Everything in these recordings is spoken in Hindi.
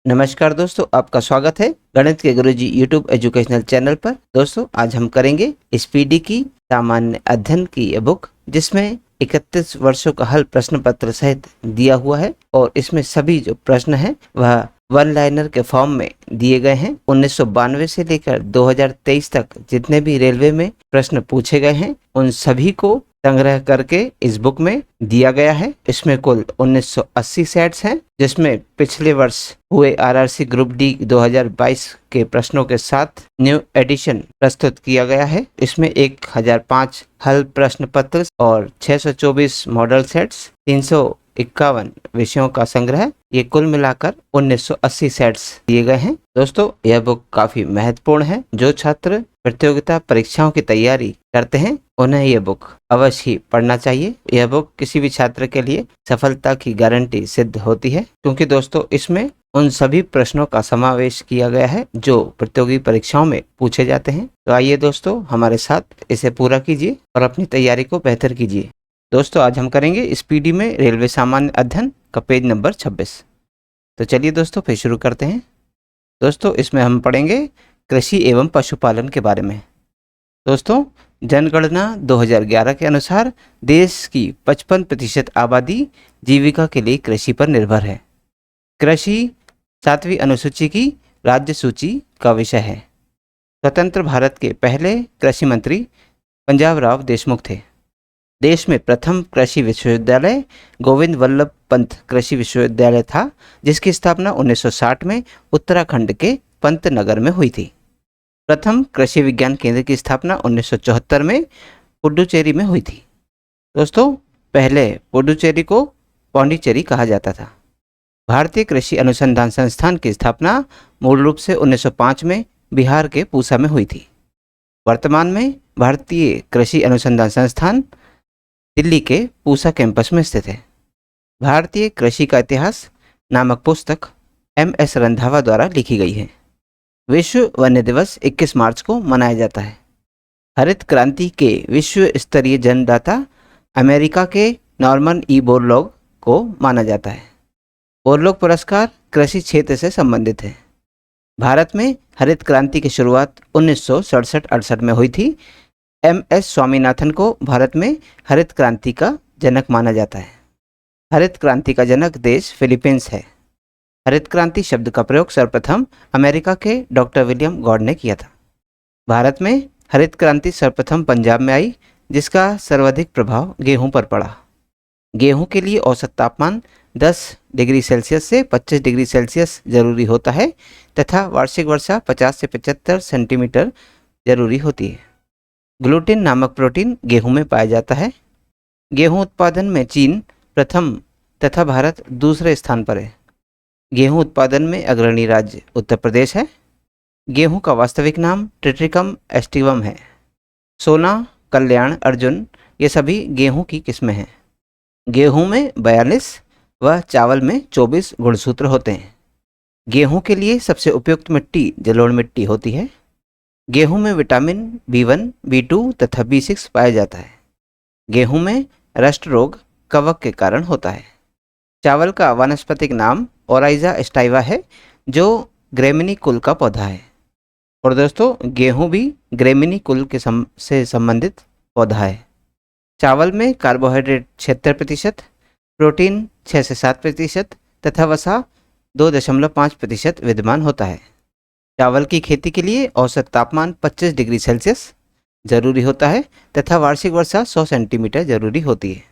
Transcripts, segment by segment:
नमस्कार दोस्तों, आपका स्वागत है गणित के गुरुजी यूट्यूब एजुकेशनल चैनल पर। दोस्तों आज हम करेंगे स्पीडी की सामान्य अध्ययन की ये बुक, जिसमें 31 वर्षों का हल प्रश्न पत्र सहित दिया हुआ है और इसमें सभी जो प्रश्न हैं वह वन लाइनर के फॉर्म में दिए गए हैं। 1992 से लेकर 2023 तक जितने भी रेलवे में प्रश्न पूछे गए हैं उन सभी को संग्रह करके इस बुक में दिया गया है। इसमें कुल 1980 सेट्स हैं, जिसमें पिछले वर्ष हुए आरआरसी ग्रुप डी 2022 के प्रश्नों के साथ न्यू एडिशन प्रस्तुत किया गया है। इसमें 1005 हल प्रश्न पत्र और 624 मॉडल सेट्स, 351 विषयों का संग्रह, ये कुल मिलाकर 1980 सेट्स दिए गए हैं। दोस्तों यह बुक काफी महत्वपूर्ण है। जो छात्र प्रतियोगिता परीक्षाओं की तैयारी करते हैं उन्हें यह बुक अवश्य ही पढ़ना चाहिए। यह बुक किसी भी छात्र के लिए सफलता की गारंटी सिद्ध होती है, क्योंकि दोस्तों इसमें उन सभी प्रश्नों का समावेश किया गया है जो प्रतियोगी परीक्षाओं में पूछे जाते हैं। तो आइए दोस्तों हमारे साथ इसे पूरा कीजिए और अपनी तैयारी को बेहतर कीजिए। दोस्तों आज हम करेंगे स्पीडी में रेलवे सामान्य अध्ययन का पेज नंबर 26। तो चलिए दोस्तों फिर शुरू करते हैं। दोस्तों इसमें हम पढ़ेंगे कृषि एवं पशुपालन के बारे में। दोस्तों जनगणना 2011 के अनुसार देश की 55% आबादी जीविका के लिए कृषि पर निर्भर है। कृषि 7वीं अनुसूची की राज्य सूची का विषय है। स्वतंत्र भारत के पहले कृषि मंत्री पंजाब राव देशमुख थे। देश में प्रथम कृषि विश्वविद्यालय गोविंद वल्लभ पंत कृषि विश्वविद्यालय था, जिसकी स्थापना 1960 में उत्तराखंड के पंतनगर में हुई थी। प्रथम कृषि विज्ञान केंद्र की स्थापना 1974 में पुडुचेरी में हुई थी। दोस्तों पहले पुडुचेरी को पौंडीचेरी कहा जाता था। भारतीय कृषि अनुसंधान संस्थान की स्थापना मूल रूप से 1905 में बिहार के पूसा में हुई थी। वर्तमान में भारतीय कृषि अनुसंधान संस्थान दिल्ली के पूसा कैंपस में स्थित है। भारतीय कृषि का इतिहास नामक पुस्तक MS रंधावा द्वारा लिखी गई है। विश्व वन्य दिवस 21 मार्च को मनाया जाता है। हरित क्रांति के विश्व स्तरीय जन्मदाता अमेरिका के नॉर्मन ई बोरलॉग को माना जाता है। बोरलॉग पुरस्कार कृषि क्षेत्र से संबंधित है। भारत में हरित क्रांति की शुरुआत 1967-68 में हुई थी। MS स्वामीनाथन को भारत में हरित क्रांति का जनक माना जाता है। हरित क्रांति का जनक देश फिलीपींस है। हरित क्रांति शब्द का प्रयोग सर्वप्रथम अमेरिका के डॉक्टर विलियम गॉड ने किया था। भारत में हरित क्रांति सर्वप्रथम पंजाब में आई, जिसका सर्वाधिक प्रभाव गेहूं पर पड़ा। गेहूं के लिए औसत तापमान 10 डिग्री सेल्सियस से 25 डिग्री सेल्सियस जरूरी होता है तथा वार्षिक वर्षा 50 से 75 सेंटीमीटर जरूरी होती है। ग्लूटेन नामक प्रोटीन गेहूं में पाया जाता है। गेहूं उत्पादन में चीन प्रथम तथा भारत दूसरे स्थान पर है। गेहूं उत्पादन में अग्रणी राज्य उत्तर प्रदेश है। गेहूं का वास्तविक नाम ट्रिटिकम एस्टिवम है। सोना, कल्याण, अर्जुन ये सभी गेहूं की किस्में हैं। गेहूं में 42 व चावल में 24 गुणसूत्र होते हैं। गेहूं के लिए सबसे उपयुक्त मिट्टी जलोढ़ मिट्टी होती है। गेहूं में विटामिन B1, B2 तथा B6 पाया जाता है। गेहूं में रस्ट रोग कवक के कारण होता है। चावल का वानस्पतिक नाम ओराइजा स्टाइवा है, जो ग्रेमिनी कुल का पौधा है। और दोस्तों गेहूं भी ग्रेमिनी कुल के से संबंधित पौधा है। चावल में कार्बोहाइड्रेट 76%, प्रोटीन 6 से 7% तथा वसा 2.5% विद्यमान होता है। चावल की खेती के लिए औसत तापमान 25 डिग्री सेल्सियस जरूरी होता है तथा वार्षिक वर्षा 100 सेंटीमीटर जरूरी होती है।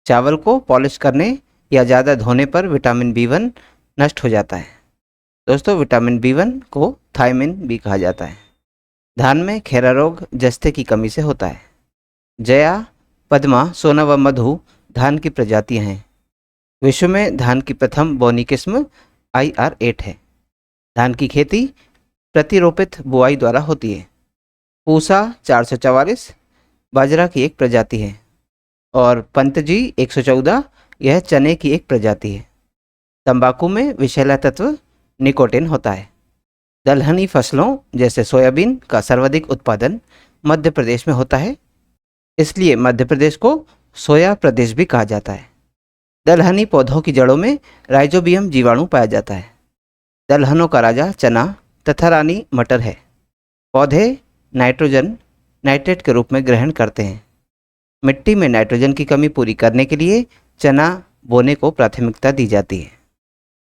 चावल को पॉलिश करने या ज़्यादा धोने पर विटामिन B1 नष्ट हो जाता है। दोस्तों विटामिन B1 को थायमिन भी कहा जाता है। धान में खैरा रोग जस्ते की कमी से होता है। जया, पद्मा, सोना व मधु धान की प्रजातियां हैं। विश्व में धान की प्रथम बोनी किस्म IR8 है। धान की खेती प्रतिरोपित बुआई द्वारा होती है। पूसा 444 बाजरा की एक प्रजाति है और पंतजी 114 यह चने की एक प्रजाति है। तंबाकू में विषैला तत्व निकोटिन होता है। दलहनी फसलों जैसे सोयाबीन का सर्वाधिक उत्पादन मध्य प्रदेश में होता है, इसलिए मध्य प्रदेश को सोया प्रदेश भी कहा जाता है। दलहनी पौधों की जड़ों में राइजोबियम जीवाणु पाया जाता है। दलहनों का राजा चना तथा रानी मटर है। पौधे नाइट्रोजन नाइट्रेट के रूप में ग्रहण करते हैं। मिट्टी में नाइट्रोजन की कमी पूरी करने के लिए चना बोने को प्राथमिकता दी जाती है।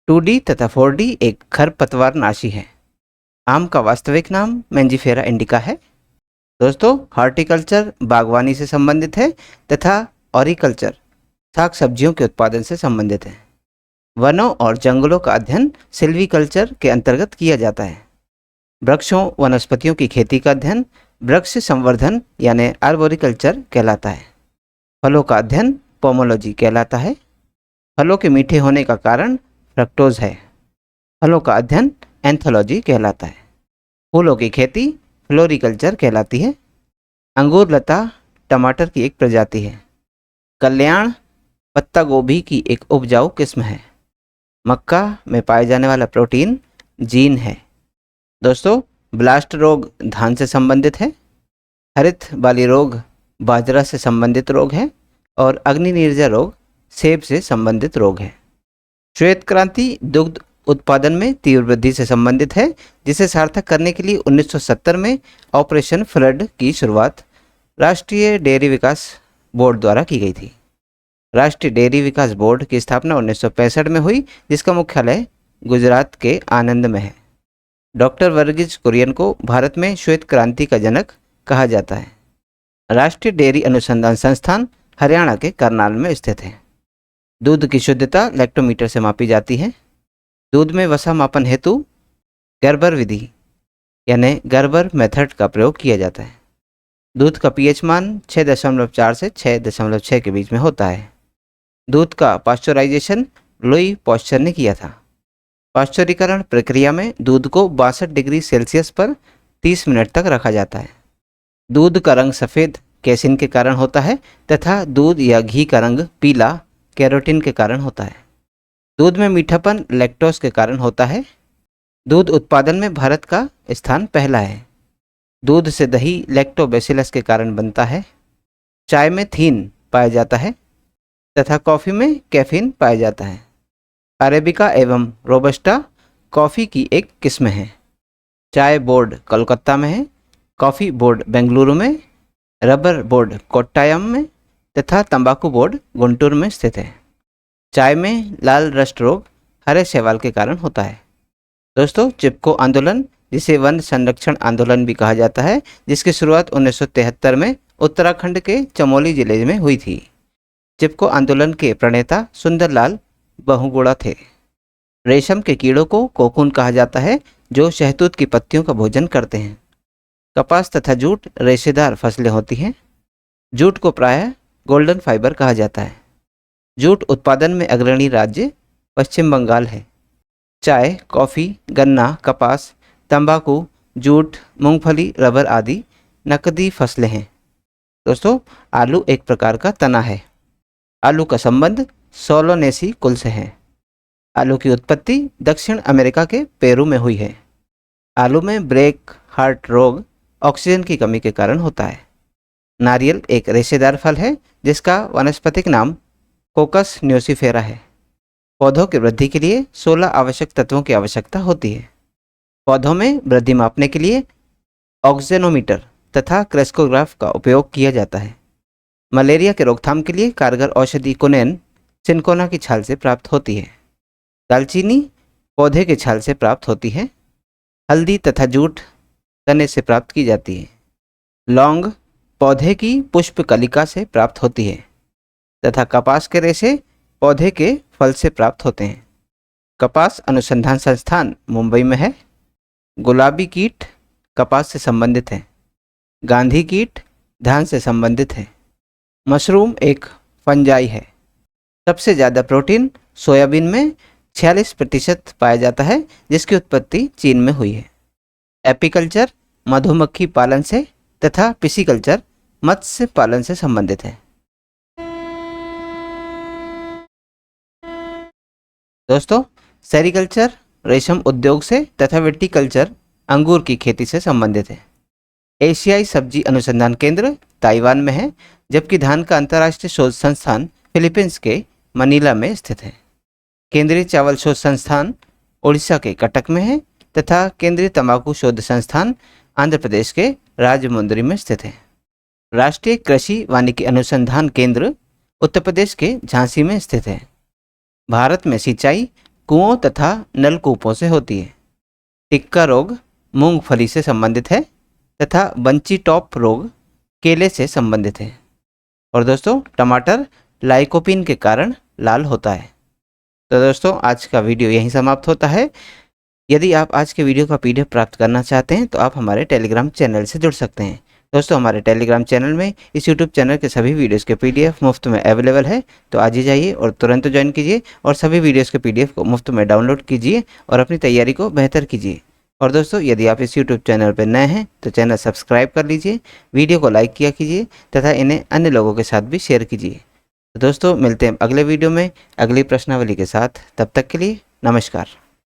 2D तथा 4D एक खरपतवार नाशी है। आम का वास्तविक नाम मैंजीफेरा इंडिका है। दोस्तों, हॉर्टिकल्चर बागवानी से संबंधित है तथा ऑरिकल्चर साग सब्जियों के उत्पादन से संबंधित है। वनों और जंगलों का अध्ययन सिल्वीकल्चर के अंतर्गत किया जाता है। वृक्षों वनस्पतियों की खेती का अध्ययन वृक्ष संवर्धन यानी आर्बोरिकल्चर कहलाता है। फलों का अध्ययन पोमोलॉजी कहलाता है। फलों के मीठे होने का कारण फ्रक्टोज है। फलों का अध्ययन एंथोलॉजी कहलाता है। फूलों की खेती फ्लोरिकल्चर कहलाती है। अंगूर लता टमाटर की एक प्रजाति है। कल्याण पत्ता गोभी की एक उपजाऊ किस्म है। मक्का में पाए जाने वाला प्रोटीन जीन है। दोस्तों, ब्लास्ट रोग धान से संबंधित है। हरित बाली रोग बाजरा से संबंधित रोग है और अग्नि निर्जा रोग सेब से संबंधित रोग है। श्वेत क्रांति दुग्ध उत्पादन में तीव्र वृद्धि से संबंधित है, जिसे सार्थक करने के लिए 1970 में ऑपरेशन फ्लड की शुरुआत राष्ट्रीय डेयरी विकास बोर्ड द्वारा की गई थी। राष्ट्रीय डेयरी विकास बोर्ड की स्थापना 1965 में हुई, जिसका मुख्यालय गुजरात के आनंद में है। डॉक्टर वर्गीज कुरियन को भारत में श्वेत क्रांति का जनक कहा जाता है। राष्ट्रीय डेयरी अनुसंधान संस्थान हरियाणा के करनाल में स्थित है। दूध की शुद्धता लैक्टोमीटर से मापी जाती है। दूध में वसा मापन हेतु गर्बर विधि यानी गर्बर मेथड का प्रयोग किया जाता है। दूध का पीएच मान 6.4 से 6.6 के बीच में होता है। दूध का पाश्चराइजेशन लुई पॉस्चर ने किया था। पाश्चरीकरण प्रक्रिया में दूध को 62 डिग्री सेल्सियस पर 30 मिनट तक रखा जाता है। दूध का रंग सफ़ेद कैसिन के कारण होता है तथा दूध या घी का रंग पीला कैरोटीन के कारण होता है। दूध में मीठापन लैक्टोज के कारण होता है। दूध उत्पादन में भारत का स्थान पहला है। दूध से दही लैक्टोबैसिलस के कारण बनता है। चाय में थीन पाया जाता है तथा कॉफ़ी में कैफीन पाया जाता है। अरेबिका एवं रोबस्टा कॉफ़ी की एक किस्म है। चाय बोर्ड कोलकाता में है, कॉफ़ी बोर्ड बेंगलुरु में, रबर बोर्ड कोट्टायम में तथा तंबाकू बोर्ड गुंटूर में स्थित है। चाय में लाल रस्ट रोग हरे शैवाल के कारण होता है। दोस्तों, चिपको आंदोलन, जिसे वन संरक्षण आंदोलन भी कहा जाता है, जिसकी शुरुआत 1973 में उत्तराखंड के चमोली जिले में हुई थी। चिपको आंदोलन के प्रणेता सुंदरलाल बहुगुणा थे। रेशम के कीड़ों को कोकून कहा जाता है, जो शहतूत की पत्तियों का भोजन करते हैं। कपास तथा जूट रेशेदार फसलें होती हैं। जूट को प्रायः गोल्डन फाइबर कहा जाता है। जूट उत्पादन में अग्रणी राज्य पश्चिम बंगाल है। चाय, कॉफ़ी, गन्ना, कपास, तंबाकू, जूट, मूंगफली, रबर आदि नकदी फसलें हैं। दोस्तों, आलू एक प्रकार का तना है। आलू का संबंध सोलोनेसी कुल से है। आलू की उत्पत्ति दक्षिण अमेरिका के पेरू में हुई है। आलू में ब्रेक हार्ट रोग ऑक्सीजन की कमी के कारण होता है। नारियल एक रेशेदार फल है, जिसका वानस्पतिक नाम कोकस न्यूसिफेरा है। पौधों की वृद्धि के लिए 16 आवश्यक तत्वों की आवश्यकता होती है। पौधों में वृद्धि मापने के लिए ऑक्जेनोमीटर तथा क्रेस्कोग्राफ का उपयोग किया जाता है। मलेरिया के रोकथाम के लिए कारगर औषधि कुनेन सिनकोना की छाल से प्राप्त होती है। दालचीनी पौधे के छाल से प्राप्त होती है। हल्दी तथा जूट तने से प्राप्त की जाती है। लौंग पौधे की पुष्प कलिका से प्राप्त होती है तथा कपास के रेशे पौधे के फल से प्राप्त होते हैं। कपास अनुसंधान संस्थान मुंबई में है। गुलाबी कीट कपास से संबंधित है। गांधी कीट धान से संबंधित है। मशरूम एक फंजाई है। सबसे ज़्यादा प्रोटीन सोयाबीन में 46% पाया जाता है, जिसकी उत्पत्ति चीन में हुई है। एपीकल्चर मधुमक्खी पालन से तथा पिसीकल्चर मत्स्य पालन से संबंधित है। दोस्तों, सेरीकल्चर रेशम उद्योग से तथा विटीकल्चर अंगूर की खेती से संबंधित है। एशियाई सब्जी अनुसंधान केंद्र ताइवान में है, जबकि धान का अंतर्राष्ट्रीय शोध संस्थान फिलीपींस के मनीला में स्थित है। केंद्रीय चावल शोध संस्थान उड़ीसा के कटक में है तथा केंद्रीय तंबाकू शोध संस्थान आंध्र प्रदेश के राजमुंदरी में स्थित है। राष्ट्रीय कृषि वानिकी अनुसंधान केंद्र उत्तर प्रदेश के झांसी में स्थित है। भारत में सिंचाई कुओं तथा नलकूपों से होती है। टिक्का रोग मूंगफली से संबंधित है तथा बंची टॉप रोग केले से संबंधित है। और दोस्तों टमाटर लाइकोपीन के कारण लाल होता है। तो दोस्तों आज का वीडियो यहीं समाप्त होता है। यदि आप आज के वीडियो का PDF प्राप्त करना चाहते हैं तो आप हमारे टेलीग्राम चैनल से जुड़ सकते हैं। दोस्तों हमारे टेलीग्राम चैनल में इस यूट्यूब चैनल के सभी वीडियोस के PDF मुफ्त में अवेलेबल है, तो आज ही जाइए और तुरंत ज्वाइन कीजिए और सभी वीडियोस के PDF को मुफ्त में डाउनलोड कीजिए और अपनी तैयारी को बेहतर कीजिए। और दोस्तों यदि आप इस यूट्यूब चैनल पर नए हैं तो चैनल सब्सक्राइब कर लीजिए, वीडियो को लाइक किया कीजिए तथा इन्हें अन्य लोगों के साथ भी शेयर कीजिए। तो दोस्तों मिलते हैं अगले वीडियो में अगली प्रश्नावली के साथ। तब तक के लिए नमस्कार।